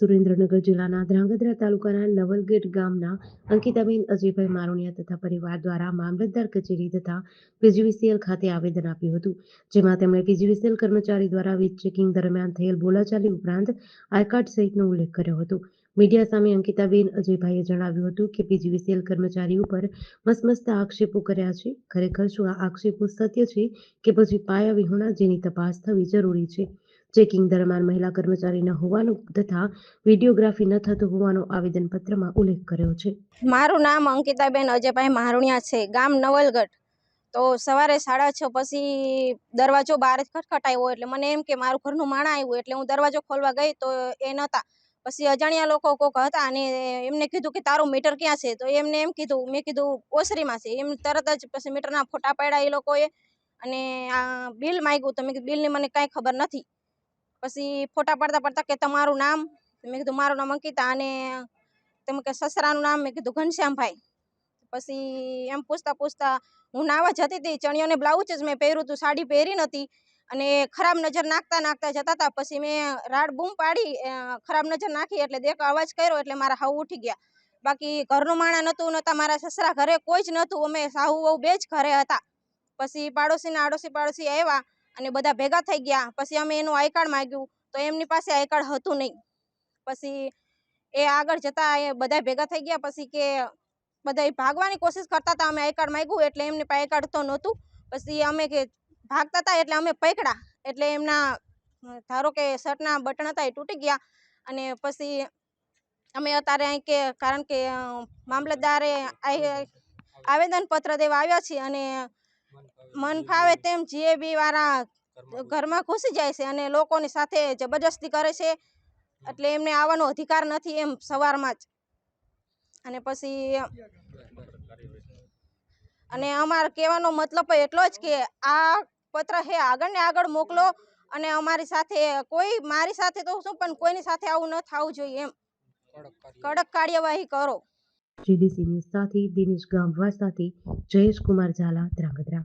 સુરેન્દ્રનગર જિલ્લાના ધ્રાંગધ્રા તાલુકાના નવલગેટ ગામના અંકિતાબેન અજયભાઈ મારોણિયા તથા પરિવાર દ્વારા મામલતદાર કચેરી તથા પીજીવીસીએલ ખાતે આવેદન આપ્યું હતું, જેમાં તેમણે પીજીવીસીએલ કર્મચારી દ્વારા વીજ ચેકિંગ દરમિયાન થયેલ બોલાચાલી ઉપરાંત આઈ કાર્ડ સહિતનો ઉલ્લેખ કર્યો હતો। મીડિયા સામે અંકિતાબેન અજયભાઈએ જણાવ્યું હતું કે પીજીવીસીએલ કર્મચારી ઉપર મસમસ્ત આક્ષેપો કર્યા છે। ખરેખર શું આ આક્ષેપો સત્ય છે કે પછી પાયા વિહોણા, જેની તપાસ થવી જરૂરી છે। ચેકિંગ દરમિયાન મહિલા કર્મચારી ન હોવાનો તથા વિડીયોગ્રાફી ન થતું હોવાનો આવેદનપત્રમાં ઉલ્લેખ કર્યો છે। મારું નામ અંકિતાબેન અજયભાઈ મારુણિયા છે, ગામ નવલગઢ। તો સવારે 6:30 પછી દરવાજો બહાર ખટખટાયો એટલે મને એમ કે મારું ઘરનું માણા આવ્યું, એટલે હું દરવાજો ખોલવા ગઈ તો એ નહોતા। પછી અજાણ્યા લોકો કોક હતા અને એમને કીધું કે તારું મીટર ક્યાં છે? તો એમને એમ કીધું, મેં કીધું ઓસરીમાં છે। એમ તરત જ પછી મીટરના ફોટા પાડ્યા એ લોકોએ અને આ બિલ માંગ્યું, તો મેં કીધું બિલની મને કાંઈ ખબર નથી। પછી ફોટા પાડતા કે તમારું નામ? મેં કીધું મારું નામ અંકિતા, અને તમે કે સસરાનું નામ? મેં કીધું ઘનશ્યામભાઈ। પછી એમ પૂછતા હું નાવા જતી હતી, ચણિયો ને બ્લાઉઝ જ મેં પહેર્યું હતું, સાડી પહેરી નહોતી, અને ખરાબ નજર નાખતા જતા હતા। પછી મેં રાડ બૂમ પાડી, ખરાબ નજર નાખી એટલે અવાજ કર્યો એટલે મારા હાવ ઉઠી ગયા। બાકી ઘરનું માણા નહોતા, મારા સસરા ઘરે કોઈ જ નહોતું, અમે સાહુ વહુ બે જ ઘરે હતા। પછી આડોશી આવ્યા અને બધા ભેગા થઈ ગયા। પછી અમે એનું આઈ કાર્ડ માંગ્યું તો એમની પાસે આઈ કાર્ડ હતું નહીં। પછી એ આગળ જતા એ બધા ભેગા થઈ ગયા, પછી કે બધા ભાગવાની કોશિશ કરતા હતા। અમે આઈ કાર્ડ માંગ્યું એટલે એમની પાસે આઈ કાર્ડ તો નહોતું। પછી અમે કે ભાગતા હતા એટલે અમે પકડ્યા, એટલે એમના ધારો કે શર્ટના બટન હતા એ તૂટી ગયા। અને પછી અમે અત્યારે અહીં કે કારણ કે મામલતદારે આવેદનપત્ર દેવા આવ્યા છીએ, અને મન ફાવે તેમ જીએબી વાળા ઘરમાં ઘૂસી જાય છે અને લોકોની સાથે જબરજસ્તી કરે છે, એટલે એમને આવવાનો અધિકાર નથી એમ સવારમાં જ। અને પછી અને અમારે કહેવાનો મતલબ એટલો જ કે આ પત્ર હે આગળ ને આગળ મોકલો, અને અમારી સાથે મારી સાથે તો શું પણ કોઈની સાથે આવું ન થવું જોઈએ એમ કડક કાર્યવાહી કરો। જીડીસી ન્યૂઝ સાથે દિનેશ ગામવા સાથે જયેશ કુમાર ઝાલા, ધ્રાંગધ્રા।